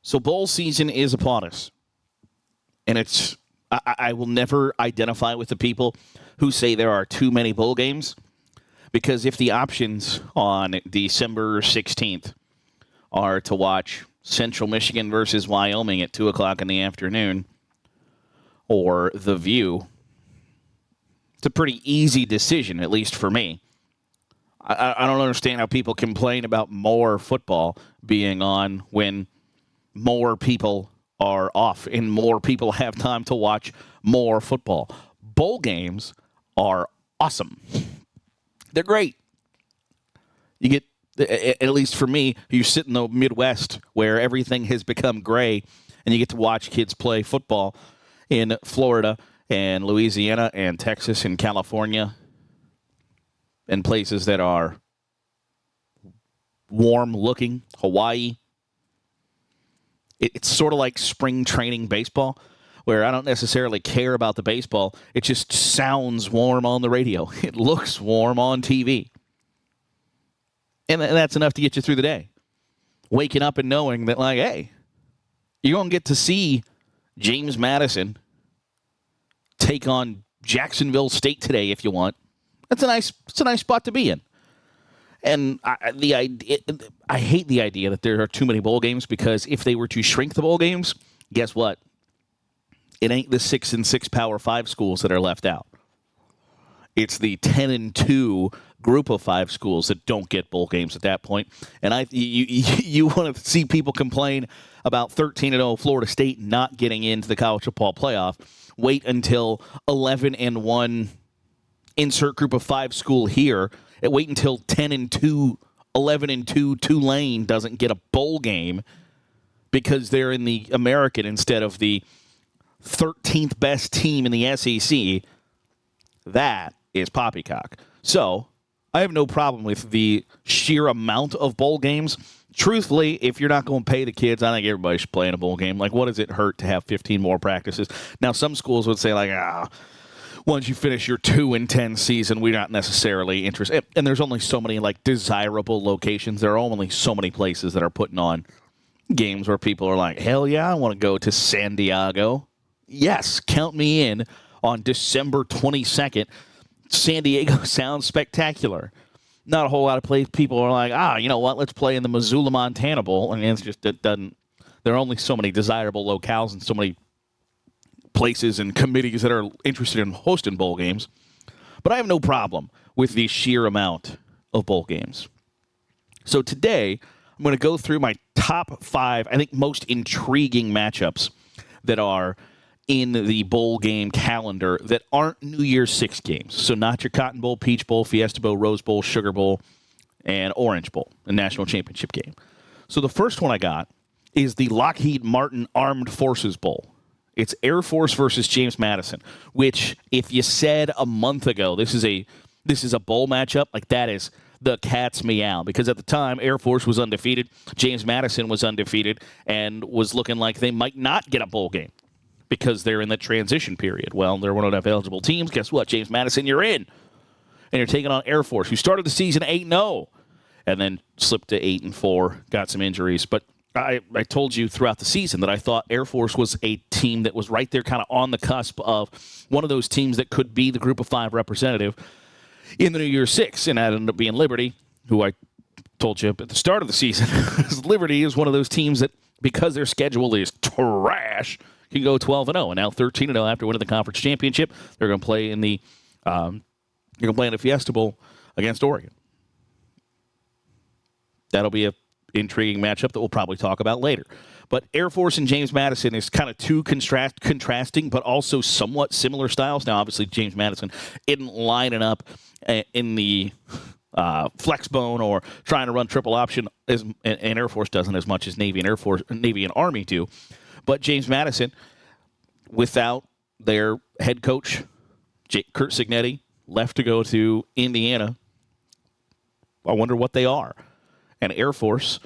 So bowl season is upon us. And I will never identify with the people who say there are too many bowl games, because if the options on December 16th are to watch Central Michigan versus Wyoming at 2 o'clock in the afternoon or The View, it's a pretty easy decision, at least for me. I don't understand how people complain about more football being on when more people are off and more people have time to watch more football. Bowl games are awesome. They're great. You get, at least for me, you sit in the Midwest where everything has become gray, and you get to watch kids play football in Florida and Louisiana and Texas and California and places that are warm-looking, Hawaii. It's sort of like spring training baseball, where I don't necessarily care about the baseball. It just sounds warm on the radio. It looks warm on TV. And that's enough to get you through the day. Waking up and knowing that, like, hey, you're going to get to see James Madison take on Jacksonville State today if you want. It's a nice spot to be in. And I hate the idea that there are too many bowl games, because if they were to shrink the bowl games, guess what? It ain't the 6-6 Power 5 schools that are left out. It's the 10-2 group of 5 schools that don't get bowl games at that point. And you want to see people complain about 13-0 Florida State not getting into the College Football Playoff. Wait until 11-1 insert group of 5 school here. And wait until 10-2, 11-2 Tulane doesn't get a bowl game because they're in the American instead of the 13th best team in the SEC. That is poppycock. So I have no problem with the sheer amount of bowl games. Truthfully, if you're not going to pay the kids, I think everybody should play in a bowl game. Like, what does it hurt to have 15 more practices? Now, some schools would say, like, once you finish your 2-10 season, we're not necessarily interested. And there's only so many, like, desirable locations. There are only so many places that are putting on games where people are like, hell yeah, I want to go to San Diego. Yes, count me in on December 22nd. San Diego sounds spectacular. Not a whole lot of people are like, you know what, let's play in the Missoula, Montana Bowl. And it's just, it doesn't, there are only so many desirable locales and so many places and committees that are interested in hosting bowl games. But I have no problem with the sheer amount of bowl games. So today, I'm going to go through my top 5, I think, most intriguing matchups that are in the bowl game calendar that aren't New Year's 6 games. So not your Cotton Bowl, Peach Bowl, Fiesta Bowl, Rose Bowl, Sugar Bowl, and Orange Bowl, the national championship game. So the first one I got is the Lockheed Martin Armed Forces Bowl. It's Air Force versus James Madison, which if you said a month ago this is a bowl matchup, like, that is the cat's meow, because at the time Air Force was undefeated, James Madison was undefeated, and was looking like they might not get a bowl game because they're in the transition period. Well, there weren't enough eligible teams. Guess what? James Madison, you're in. And you're taking on Air Force, who started the season 8-0 and then slipped to 8-4, got some injuries. But I told you throughout the season that I thought Air Force was a team that was right there kind of on the cusp of one of those teams that could be the group of 5 representative in the New Year's 6. And that ended up being Liberty, who I told you at the start of the season. Liberty is one of those teams that, because their schedule is trash, can go 12-0, and now 13-0 after winning the conference championship. They're going to play in the Fiesta Bowl against Oregon. That'll be a intriguing matchup that we'll probably talk about later. But Air Force and James Madison is kind of two contrasting, but also somewhat similar styles. Now, obviously, James Madison isn't lining up in the flex bone or trying to run triple option, and Air Force doesn't as much as Navy and Army do. But James Madison, without their head coach, Kurt Signetti, left to go to Indiana. I wonder what they are. And Air Force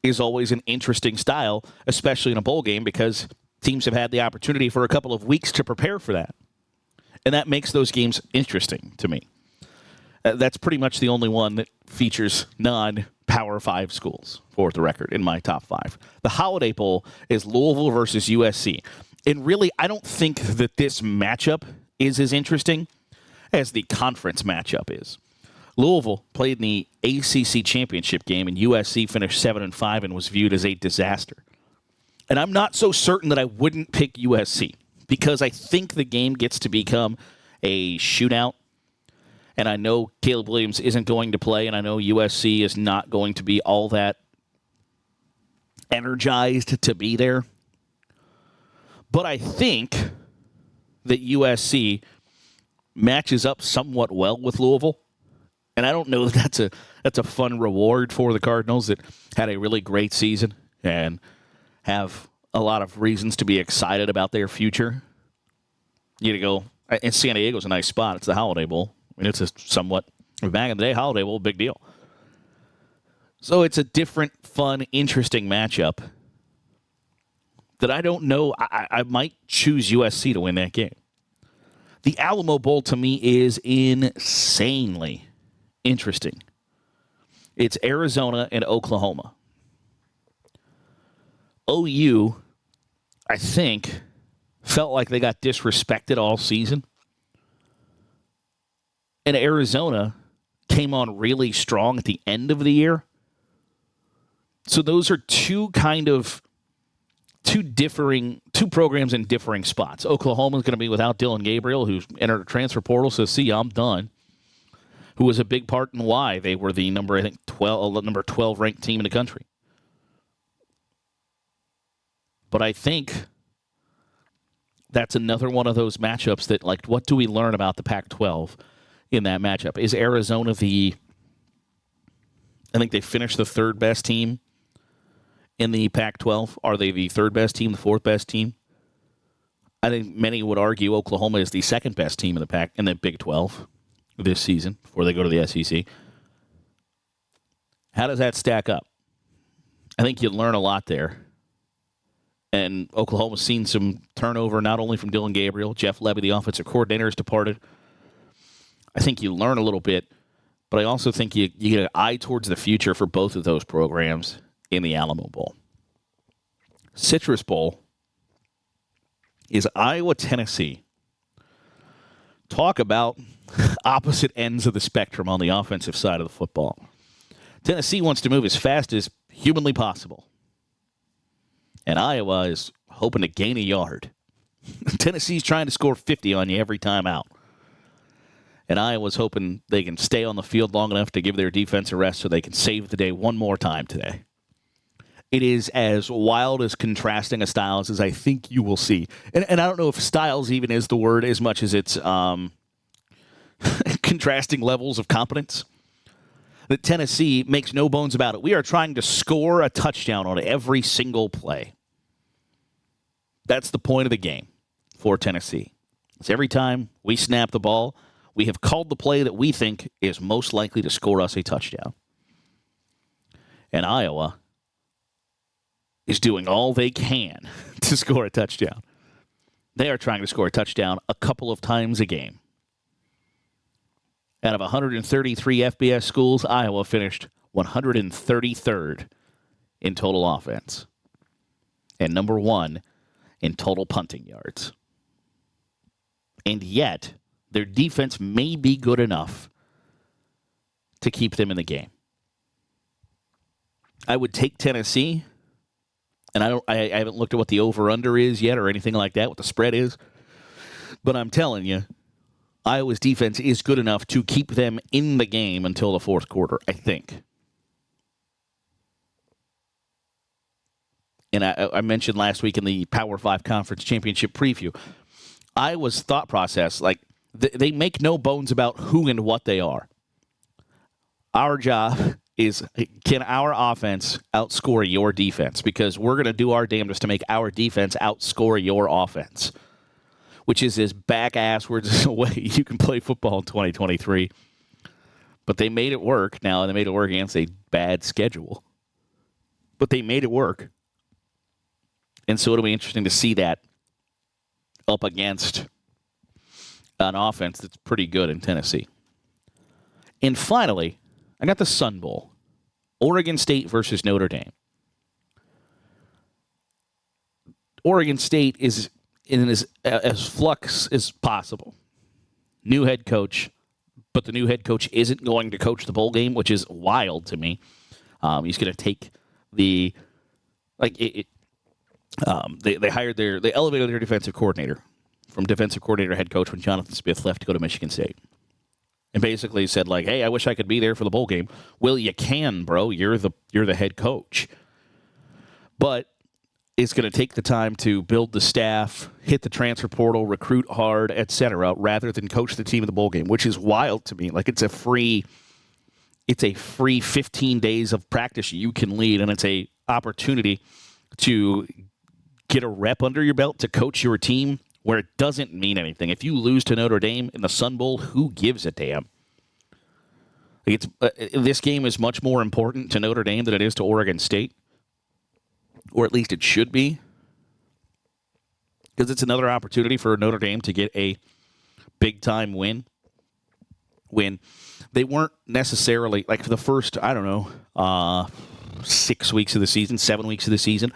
is always an interesting style, especially in a bowl game, because teams have had the opportunity for a couple of weeks to prepare for that. And that makes those games interesting to me. That's pretty much the only one that features non-Power 5 schools, for the record, in my top 5. The Holiday Bowl is Louisville versus USC. And really, I don't think that this matchup is as interesting as the conference matchup is. Louisville played in the ACC championship game, and USC finished 7-5 and was viewed as a disaster. And I'm not so certain that I wouldn't pick USC because I think the game gets to become a shootout. And I know Caleb Williams isn't going to play, and I know USC is not going to be all that energized to be there. But I think that USC matches up somewhat well with Louisville. And I don't know that that's a fun reward for the Cardinals that had a really great season and have a lot of reasons to be excited about their future. You go, and San Diego's a nice spot. It's the Holiday Bowl. I mean, it's a somewhat, back in the day, Holiday Bowl, big deal. So it's a different, fun, interesting matchup that I don't know. I might choose USC to win that game. The Alamo Bowl, to me, is insanely interesting. It's Arizona and Oklahoma. OU, I think, felt like they got disrespected all season. And Arizona came on really strong at the end of the year. So those are two programs in differing spots. Oklahoma's going to be without Dylan Gabriel, who's entered a transfer portal, so see, I'm done. Who was a big part in why they were the number 12 ranked team in the country. But I think that's another one of those matchups that, like, what do we learn about the Pac-12 in that matchup? Is Arizona I think they finished the third best team in the Pac-12. Are they the third best team, the fourth best team? I think many would argue Oklahoma is the second best team in the Big 12 this season before they go to the SEC. How does that stack up? I think you learn a lot there. And Oklahoma's seen some turnover, not only from Dylan Gabriel. Jeff Levy, the offensive coordinator, has departed. I think you learn a little bit, but I also think you get an eye towards the future for both of those programs in the Alamo Bowl. Citrus Bowl is Iowa, Tennessee. Talk about opposite ends of the spectrum on the offensive side of the football. Tennessee wants to move as fast as humanly possible. And Iowa is hoping to gain a yard. Tennessee's trying to score 50 on you every time out. And Iowa's hoping they can stay on the field long enough to give their defense a rest so they can save the day one more time today. It is as wild as contrasting a styles as I think you will see. And I don't know if styles even is the word as much as it's contrasting levels of competence. That Tennessee makes no bones about it. We are trying to score a touchdown on every single play. That's the point of the game for Tennessee. It's every time we snap the ball, we have called the play that we think is most likely to score us a touchdown. And Iowa is doing all they can to score a touchdown. They are trying to score a touchdown a couple of times a game. Out of 133 FBS schools, Iowa finished 133rd in total offense and number 1 in total punting yards. And yet, their defense may be good enough to keep them in the game. I would take Tennessee, and I haven't looked at what the over-under is yet or anything like that, what the spread is, but I'm telling you, Iowa's defense is good enough to keep them in the game until the fourth quarter, I think. And I mentioned last week in the Power 5 Conference Championship preview, Iowa's thought process, like, they make no bones about who and what they are. Our job is, can our offense outscore your defense? Because we're going to do our damnedest to make our defense outscore your offense, which is as back-asswards a way you can play football in 2023. But they made it work. Now, they made it work against a bad schedule. But they made it work. And so it'll be interesting to see that up against an offense that's pretty good in Tennessee. And finally, I got the Sun Bowl. Oregon State versus Notre Dame. Oregon State is in as flux as possible. New head coach, but the new head coach isn't going to coach the bowl game, which is wild to me. He's going to take they elevated their defensive coordinator from defensive coordinator head coach when Jonathan Smith left to go to Michigan State. And basically said, like, hey, I wish I could be there for the bowl game. Well, you can, bro. You're the head coach. But it's going to take the time to build the staff, hit the transfer portal, recruit hard, etc., rather than coach the team in the bowl game, which is wild to me. Like, it's a free 15 days of practice you can lead, and it's a opportunity to get a rep under your belt to coach your team where it doesn't mean anything. If you lose to Notre Dame in the Sun Bowl, who gives a damn? This game is much more important to Notre Dame than it is to Oregon State, or at least it should be, because it's another opportunity for Notre Dame to get a big-time win when they weren't necessarily, like, for the first, 6 weeks of the season, 7 weeks of the season,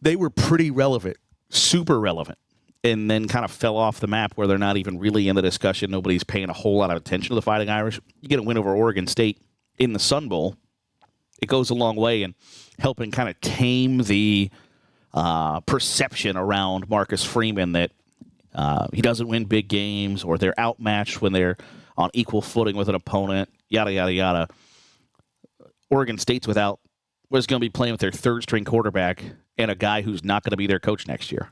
they were pretty relevant, super relevant, and then kind of fell off the map where they're not even really in the discussion. Nobody's paying a whole lot of attention to the Fighting Irish. You get a win over Oregon State in the Sun Bowl, it goes a long way in helping kind of tame the perception around Marcus Freeman that he doesn't win big games or they're outmatched when they're on equal footing with an opponent, yada, yada, yada. Oregon State's was going to be playing with their third-string quarterback and a guy who's not going to be their coach next year.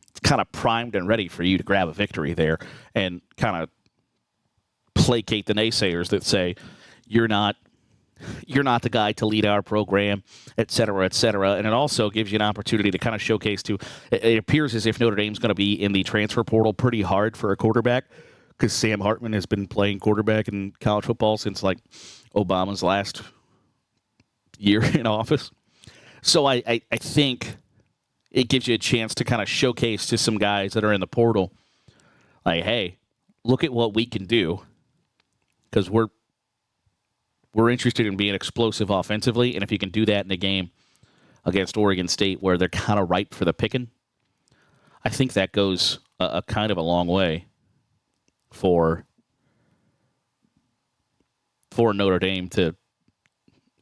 It's kind of primed and ready for you to grab a victory there and kind of placate the naysayers that say, you're not the guy to lead our program, et cetera, et cetera. And it also gives you an opportunity to kind of showcase it appears as if Notre Dame's going to be in the transfer portal pretty hard for a quarterback because Sam Hartman has been playing quarterback in college football since, like, Obama's last year in office. So I think it gives you a chance to kind of showcase to some guys that are in the portal, like, hey, look at what we can do, because we're interested in being explosive offensively, and if you can do that in a game against Oregon State where they're kind of ripe for the picking, I think that goes a kind of a long way for Notre Dame to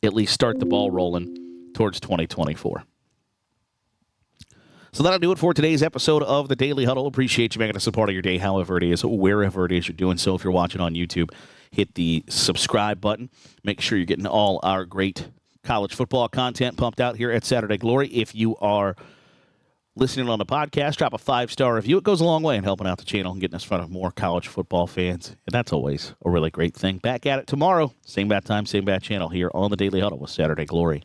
at least start the ball rolling towards 2024. So that'll do it for today's episode of the Daily Huddle. Appreciate you making us a part of your day, however it is, wherever it is you're doing so. If you're watching on YouTube, hit the subscribe button. Make sure you're getting all our great college football content pumped out here at Saturday Glory. If you are listening on the podcast, drop a 5-star review. It goes a long way in helping out the channel and getting us in front of more college football fans. And that's always a really great thing. Back at it tomorrow. Same bad time, same bad channel here on the Daily Huddle with Saturday Glory.